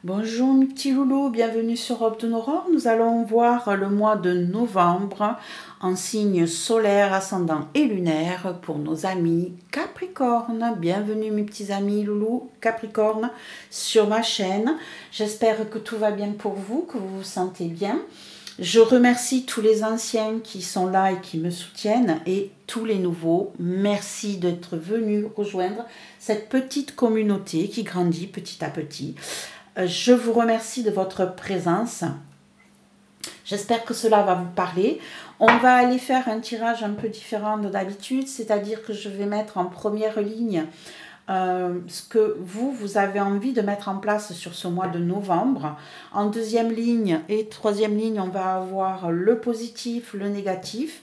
Bonjour mes petits loulous, bienvenue sur Robe de Aurore. Nous allons voir le mois de novembre en signe solaire, ascendant et lunaire pour nos amis Capricorne. Bienvenue mes petits amis loulous Capricorne sur ma chaîne. J'espère que tout va bien pour vous, que vous vous sentez bien. Je remercie tous les anciens qui sont là et qui me soutiennent et tous les nouveaux. Merci d'être venus rejoindre cette petite communauté qui grandit petit à petit. Je vous remercie de votre présence. J'espère que cela va vous parler. On va aller faire un tirage un peu différent de d'habitude, c'est-à-dire que je vais mettre en première ligne ce que vous avez envie de mettre en place sur ce mois de novembre. En deuxième ligne et troisième ligne, on va avoir le positif, le négatif.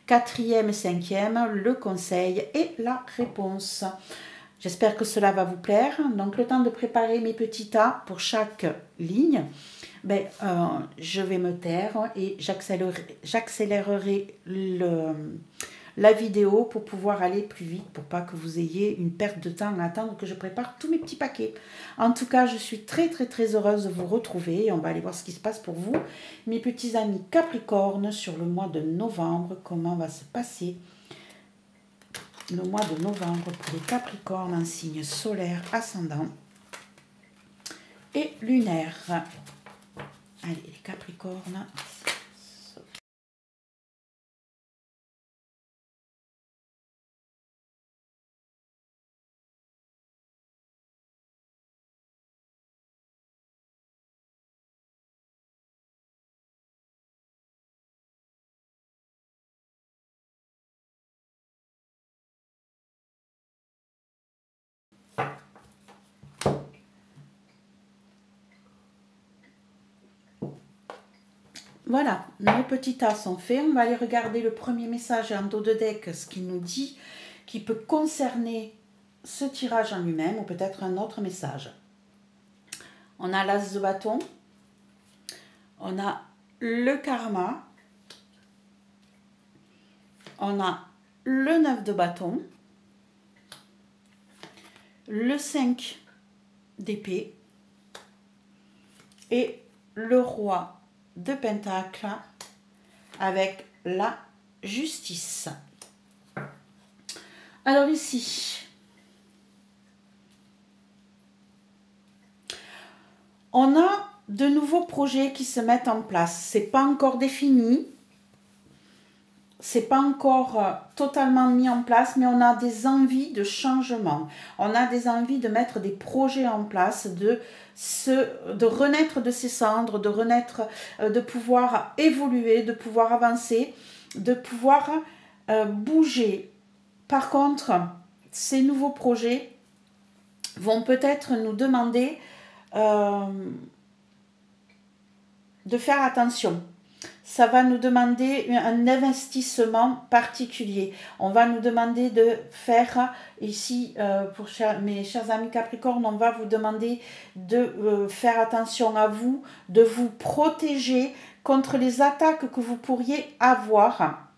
Quatrième et cinquième, le conseil et la réponse. J'espère que cela va vous plaire. Donc, le temps de préparer mes petits tas pour chaque ligne, je vais me taire et j'accélérerai la vidéo pour pouvoir aller plus vite, pour pas que vous ayez une perte de temps à attendre que je prépare tous mes petits paquets. En tout cas, je suis très heureuse de vous retrouver. On va aller voir ce qui se passe pour vous, mes petits amis Capricorne, sur le mois de novembre. Comment va se passer le mois de novembre pour les Capricornes en signe solaire, ascendant et lunaire. Allez, les Capricornes. Voilà, nos petits tas sont faits. On va aller regarder le premier message en dos de deck, ce qu'il nous dit, qui peut concerner ce tirage en lui-même ou peut-être un autre message. On a l'as de bâton, on a le karma, on a le 9 de bâton, le 5 d'épée et le roi de pentacle avec la justice. Alors ici, on a de nouveaux projets qui se mettent en place. C'est pas encore défini, c'est pas encore totalement mis en place, mais on a des envies de changement. On a des envies de mettre des projets en place, de renaître de ses cendres, de renaître, de pouvoir évoluer, de pouvoir avancer, de pouvoir bouger. Par contre, ces nouveaux projets vont peut-être nous demander de faire attention. Ça va nous demander un investissement particulier. On va nous demander de faire, ici, pour mes chers amis Capricorne, on va vous demander de faire attention à vous, de vous protéger contre les attaques que vous pourriez avoir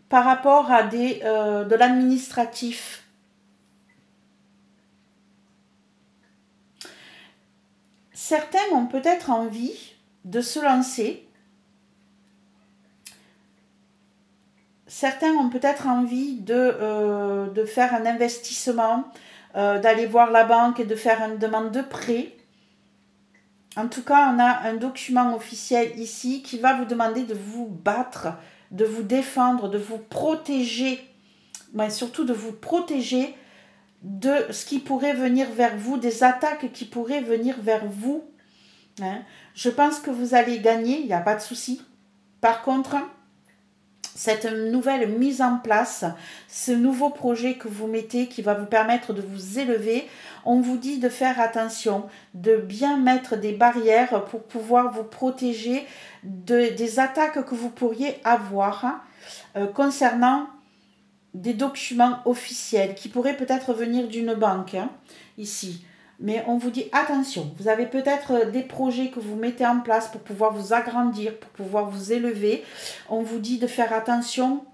par rapport à de l'administratif. Certains ont peut-être envie de se lancer. Certains ont peut-être envie de faire un investissement, d'aller voir la banque et de faire une demande de prêt. En tout cas, on a un document officiel ici qui va vous demander de vous battre, de vous défendre, de vous protéger, mais surtout de vous protéger de ce qui pourrait venir vers vous, des attaques qui pourraient venir vers vous. Je pense que vous allez gagner, il n'y a pas de souci. Par contre, cette nouvelle mise en place, ce nouveau projet que vous mettez qui va vous permettre de vous élever, on vous dit de faire attention, de bien mettre des barrières pour pouvoir vous protéger des attaques que vous pourriez avoir concernant des documents officiels qui pourraient peut-être venir d'une banque, ici. Mais on vous dit attention, vous avez peut-être des projets que vous mettez en place pour pouvoir vous agrandir, pour pouvoir vous élever. On vous dit de faire attention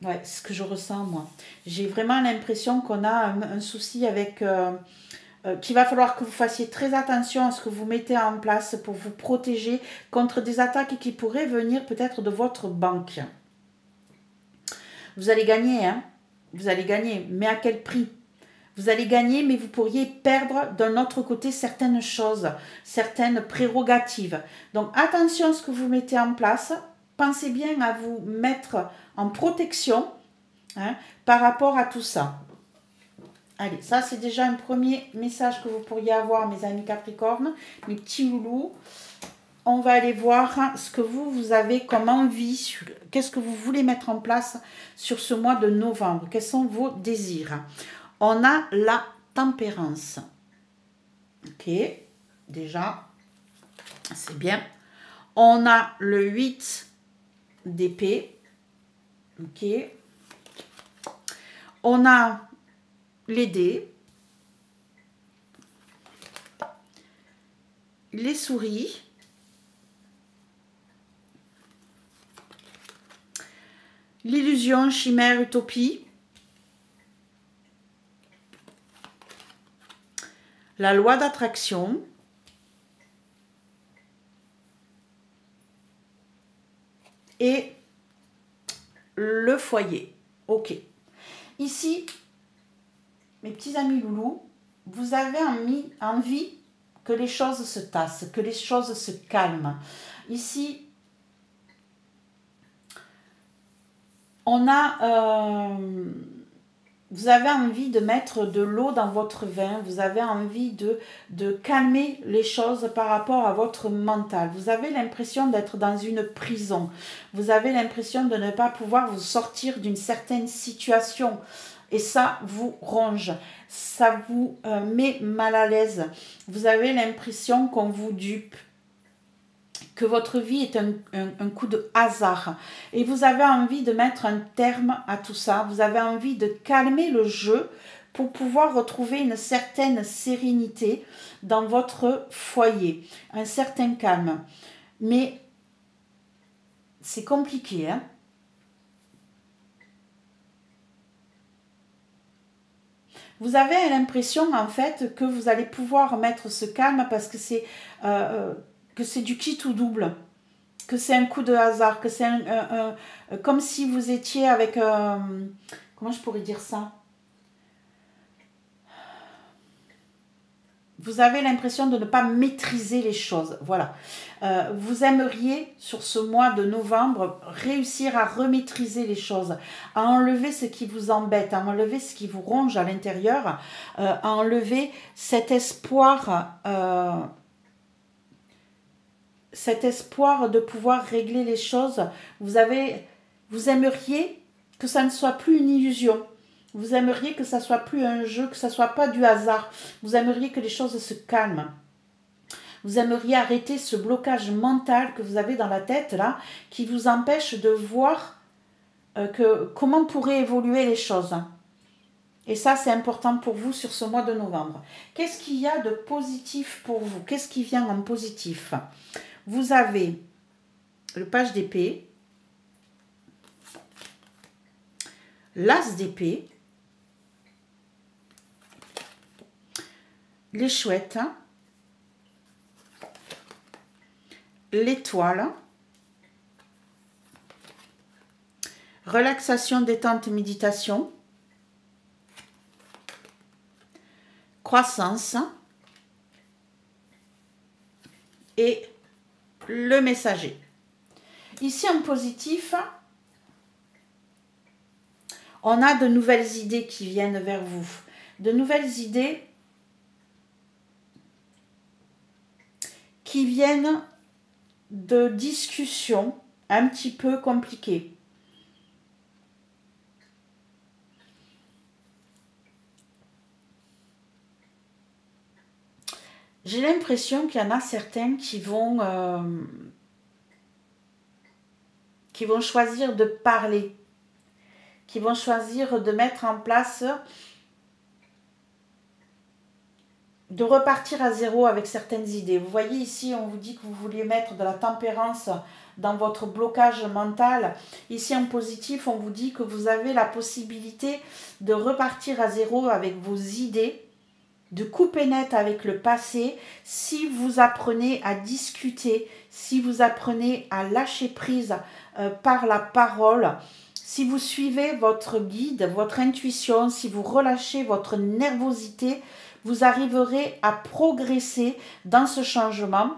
Ouais, c'est ce que je ressens, moi. J'ai vraiment l'impression qu'on a un souci avec... qu'il va falloir que vous fassiez très attention à ce que vous mettez en place pour vous protéger contre des attaques qui pourraient venir peut-être de votre banque. Vous allez gagner, hein? Vous allez gagner, mais à quel prix? Vous allez gagner, mais vous pourriez perdre d'un autre côté certaines choses, certaines prérogatives. Donc attention à ce que vous mettez en place. Pensez bien à vous mettre en protection, hein, par rapport à tout ça. Allez, ça c'est déjà un premier message que vous pourriez avoir, mes amis Capricorne, mes petits loulous. On va aller voir ce que vous avez comme envie, qu'est-ce que vous voulez mettre en place sur ce mois de novembre, quels sont vos désirs. On a la tempérance. Ok, déjà, c'est bien. On a le 8 d'épée. Ok. On a les dés. Les souris. L'illusion, chimère, utopie. La loi d'attraction. Et le foyer. Ok. Ici, mes petits amis loulous, vous avez envie que les choses se tassent, que les choses se calment. Ici, on a... vous avez envie de mettre de l'eau dans votre vin, vous avez envie de calmer les choses par rapport à votre mental. Vous avez l'impression d'être dans une prison. Vous avez l'impression de ne pas pouvoir vous sortir d'une certaine situation. Et ça vous ronge, ça vous met mal à l'aise. Vous avez l'impression qu'on vous dupe, que votre vie est un coup de hasard. Et vous avez envie de mettre un terme à tout ça. Vous avez envie de calmer le jeu pour pouvoir retrouver une certaine sérénité dans votre foyer. Un certain calme. Mais c'est compliqué, hein? Vous avez l'impression en fait que vous allez pouvoir mettre ce calme parce que c'est du qui tout double, que c'est un coup de hasard, que c'est comme si vous étiez avec... comment je pourrais dire ça? Vous avez l'impression de ne pas maîtriser les choses. Voilà. Vous aimeriez, sur ce mois de novembre, réussir à remaîtriser les choses, à enlever ce qui vous embête, à enlever ce qui vous ronge à l'intérieur, à enlever cet espoir de pouvoir régler les choses. Vous aimeriez que ça ne soit plus une illusion. Vous aimeriez que ça soit plus un jeu, que ça soit pas du hasard. Vous aimeriez que les choses se calment. Vous aimeriez arrêter ce blocage mental que vous avez dans la tête là, qui vous empêche de voir comment pourraient évoluer les choses. Et ça, c'est important pour vous sur ce mois de novembre. Qu'est-ce qu'il y a de positif pour vous? Qu'est-ce qui vient en positif? Vous avez le page d'épée, l'as d'épée, les chouettes, l'étoile, relaxation, détente, méditation, croissance et le messager. Ici en positif, on a de nouvelles idées qui viennent vers vous. De nouvelles idées qui viennent de discussions un petit peu compliquées. J'ai l'impression qu'il y en a certains qui vont choisir de parler, qui vont choisir de mettre en place, de repartir à zéro avec certaines idées. Vous voyez ici, on vous dit que vous vouliez mettre de la tempérance dans votre blocage mental. Ici en positif, on vous dit que vous avez la possibilité de repartir à zéro avec vos idées, de couper net avec le passé, si vous apprenez à discuter, si vous apprenez à lâcher prise par la parole, si vous suivez votre guide, votre intuition, si vous relâchez votre nervosité, vous arriverez à progresser dans ce changement.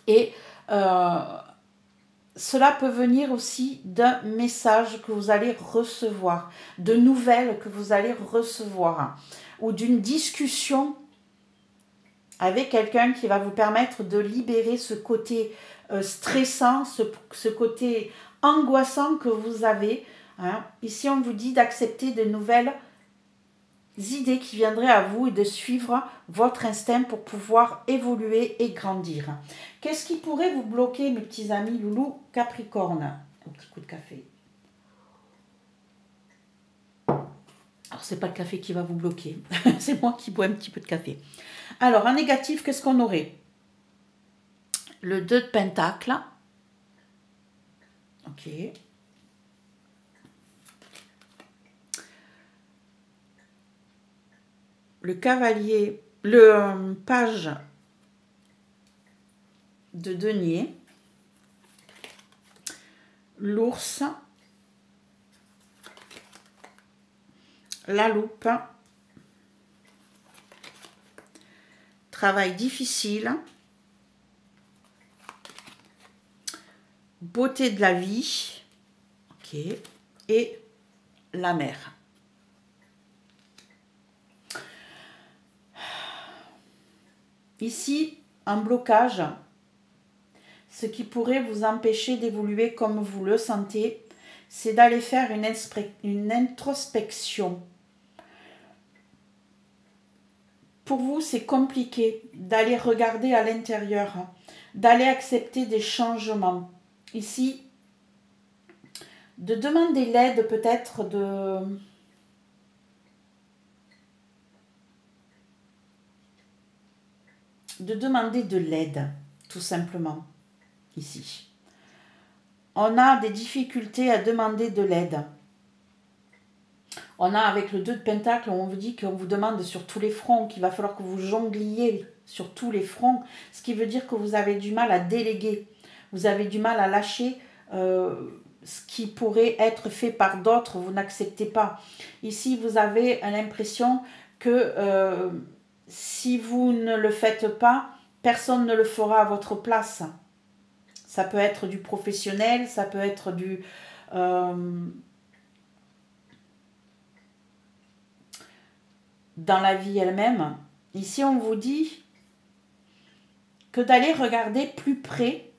Et cela peut venir aussi d'un message que vous allez recevoir, de nouvelles que vous allez recevoir, ou d'une discussion avec quelqu'un qui va vous permettre de libérer ce côté stressant, ce côté angoissant que vous avez. Ici, on vous dit d'accepter de nouvelles idées qui viendraient à vous et de suivre votre instinct pour pouvoir évoluer et grandir. Qu'est-ce qui pourrait vous bloquer, mes petits amis loulou Capricorne? Un petit coup de café. Alors, c'est pas le café qui va vous bloquer, c'est moi qui bois un petit peu de café. Alors, en négatif, qu'est-ce qu'on aurait? Le 2 de Pentacle. Ok. Le cavalier, le page de denier. L'ours. La loupe. Travail difficile. Beauté de la vie. Ok. Et la mer. Ici, un blocage, ce qui pourrait vous empêcher d'évoluer comme vous le sentez, c'est d'aller faire une introspection. Pour vous, c'est compliqué d'aller regarder à l'intérieur, d'aller accepter des changements. Ici, de demander l'aide peut-être de demander de l'aide, tout simplement, ici. On a des difficultés à demander de l'aide. On a avec le 2 de Pentacle, on vous dit qu'on vous demande sur tous les fronts, qu'il va falloir que vous jongliez sur tous les fronts, ce qui veut dire que vous avez du mal à déléguer, vous avez du mal à lâcher ce qui pourrait être fait par d'autres, vous n'acceptez pas. Ici, vous avez l'impression que si vous ne le faites pas, personne ne le fera à votre place. Ça peut être du professionnel, ça peut être du... dans la vie elle-même. Ici, on vous dit que d'aller regarder plus près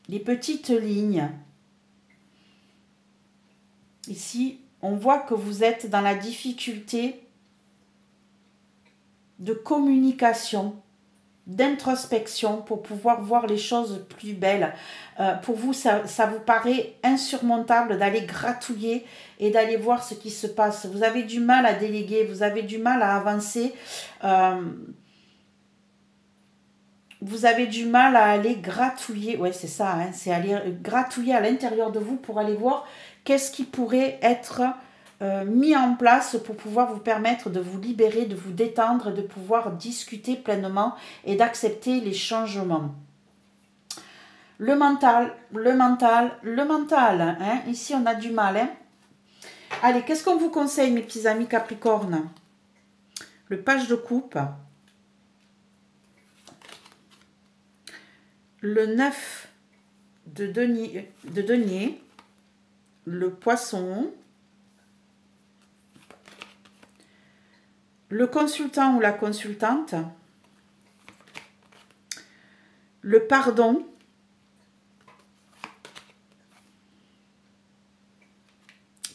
les petites lignes. Ici, on voit que vous êtes dans la difficulté de communication, d'introspection pour pouvoir voir les choses plus belles. Pour vous, ça vous paraît insurmontable d'aller gratouiller et d'aller voir ce qui se passe. Vous avez du mal à déléguer, vous avez du mal à avancer. Vous avez du mal à aller gratouiller. Ouais, c'est ça, hein, c'est aller gratouiller à l'intérieur de vous pour aller voir qu'est-ce qui pourrait être mis en place pour pouvoir vous permettre de vous libérer, de vous détendre, de pouvoir discuter pleinement et d'accepter les changements. Le mental, le mental, le mental. Hein, ici, on a du mal. Hein. Allez, qu'est-ce qu'on vous conseille, mes petits amis Capricorne? Le page de coupe. Le 9 de denier. Le poisson. Le consultant ou la consultante, le pardon,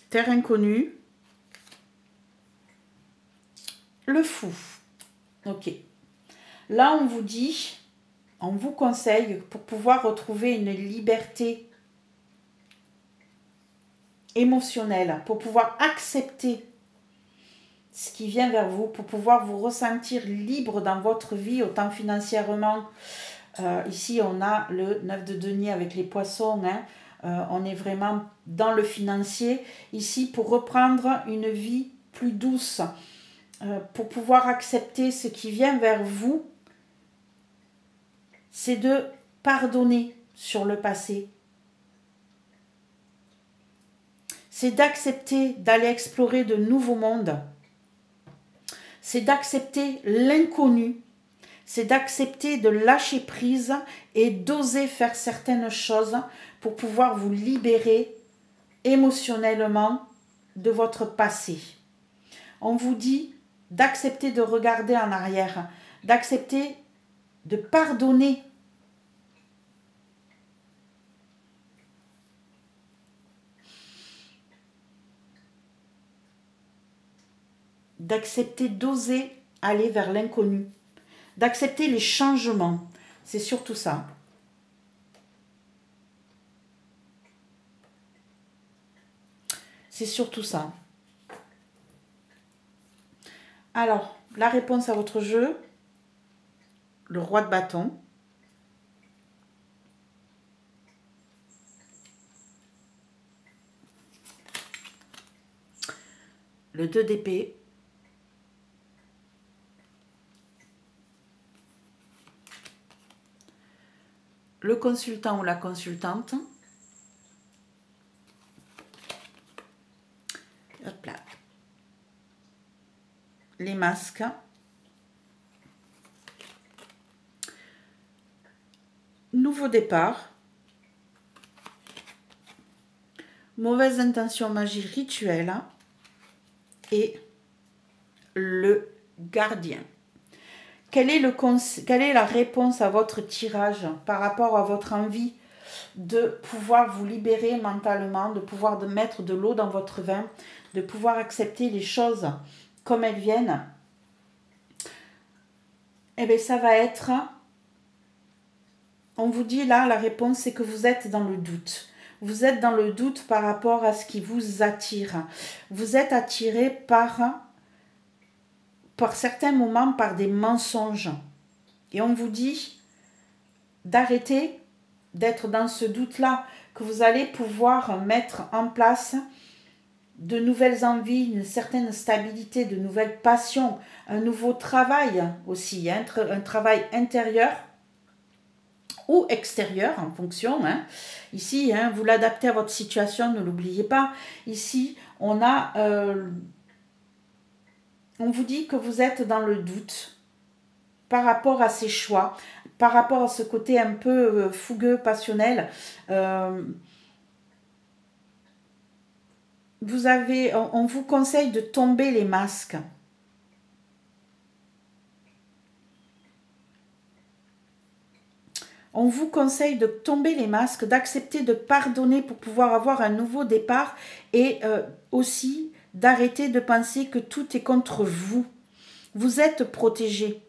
terre inconnue, le fou. Ok. Là, on vous dit, on vous conseille pour pouvoir retrouver une liberté émotionnelle, pour pouvoir accepter ce qui vient vers vous, pour pouvoir vous ressentir libre dans votre vie, autant financièrement Ici, on a le 9 de denier avec les poissons. Hein. On est vraiment dans le financier. Ici, pour reprendre une vie plus douce, pour pouvoir accepter ce qui vient vers vous, c'est de pardonner sur le passé. C'est d'accepter d'aller explorer de nouveaux mondes. C'est d'accepter l'inconnu. C'est d'accepter de lâcher prise et d'oser faire certaines choses pour pouvoir vous libérer émotionnellement de votre passé. On vous dit d'accepter de regarder en arrière, d'accepter de pardonner. D'accepter d'oser aller vers l'inconnu, d'accepter les changements. C'est surtout ça. C'est surtout ça. Alors, la réponse à votre jeu, le roi de bâton. Le 2 d'épée. Le consultant ou la consultante. Hop là. Les masques. Nouveau départ. Mauvaise intention, magie rituelle. Et le gardien. Quelle est la réponse à votre tirage par rapport à votre envie de pouvoir vous libérer mentalement, de pouvoir mettre de l'eau dans votre vin, de pouvoir accepter les choses comme elles viennent? Eh bien, ça va être... On vous dit là, la réponse, c'est que vous êtes dans le doute. Vous êtes dans le doute par rapport à ce qui vous attire. Vous êtes attiré par certains moments par des mensonges. Et on vous dit d'arrêter d'être dans ce doute-là, que vous allez pouvoir mettre en place de nouvelles envies, une certaine stabilité, de nouvelles passions, un nouveau travail aussi, hein, un travail intérieur ou extérieur en fonction. Hein. Ici, hein, vous l'adaptez à votre situation, ne l'oubliez pas. Ici, on vous dit que vous êtes dans le doute par rapport à ces choix, par rapport à ce côté un peu fougueux, passionnel. On vous conseille de tomber les masques. On vous conseille de tomber les masques, d'accepter de pardonner pour pouvoir avoir un nouveau départ et aussi d'arrêter de penser que tout est contre vous. Vous êtes protégé.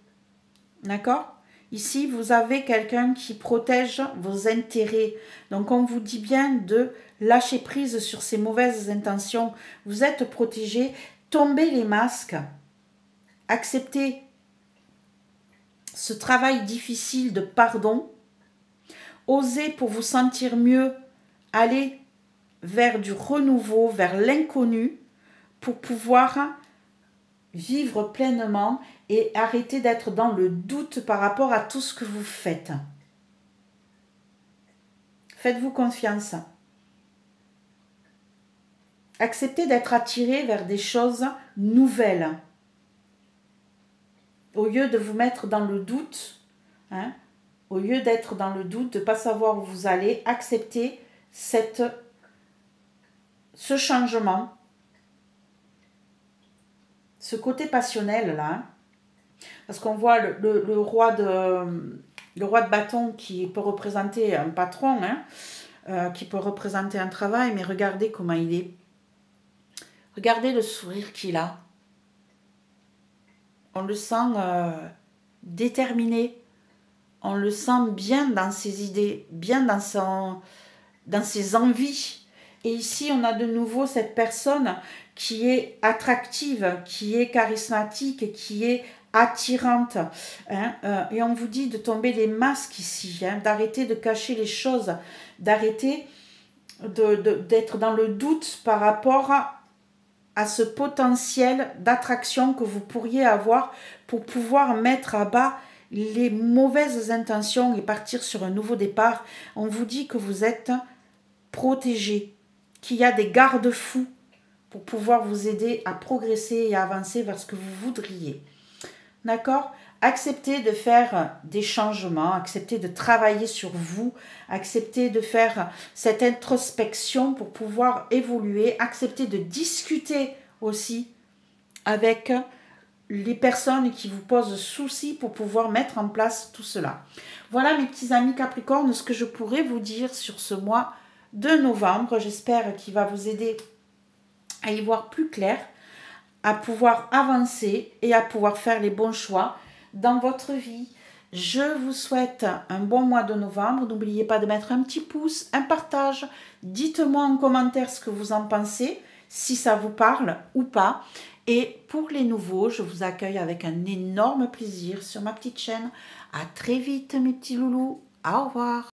D'accord ? Ici, vous avez quelqu'un qui protège vos intérêts. Donc, on vous dit bien de lâcher prise sur ces mauvaises intentions. Vous êtes protégé. Tombez les masques. Acceptez ce travail difficile de pardon. Osez pour vous sentir mieux aller vers du renouveau, vers l'inconnu pour pouvoir vivre pleinement et arrêter d'être dans le doute par rapport à tout ce que vous faites. Faites-vous confiance. Acceptez d'être attiré vers des choses nouvelles. Au lieu de vous mettre dans le doute, hein, au lieu d'être dans le doute, de ne pas savoir où vous allez, acceptez ce changement, ce côté passionnel là. Hein. Parce qu'on voit le roi de bâton qui peut représenter un patron, hein, qui peut représenter un travail, mais regardez comment il est. Regardez le sourire qu'il a. On le sent déterminé. On le sent bien dans ses idées, bien dans ses envies. Et ici, on a de nouveau cette personne qui est attractive, qui est charismatique, qui est attirante, hein, et on vous dit de tomber les masques ici, hein, d'arrêter de cacher les choses, d'arrêter d'être dans le doute par rapport à ce potentiel d'attraction que vous pourriez avoir pour pouvoir mettre à bas les mauvaises intentions et partir sur un nouveau départ. On vous dit que vous êtes protégé, qu'il y a des garde-fous pour pouvoir vous aider à progresser et à avancer vers ce que vous voudriez. D'accord? Acceptez de faire des changements, acceptez de travailler sur vous, acceptez de faire cette introspection pour pouvoir évoluer, acceptez de discuter aussi avec les personnes qui vous posent souci pour pouvoir mettre en place tout cela. Voilà mes petits amis Capricorne, ce que je pourrais vous dire sur ce mois de novembre. J'espère qu'il va vous aider à y voir plus clair, à pouvoir avancer et à pouvoir faire les bons choix dans votre vie. Je vous souhaite un bon mois de novembre. N'oubliez pas de mettre un petit pouce, un partage. Dites-moi en commentaire ce que vous en pensez, si ça vous parle ou pas. Et pour les nouveaux, je vous accueille avec un énorme plaisir sur ma petite chaîne. À très vite mes petits loulous. Au revoir.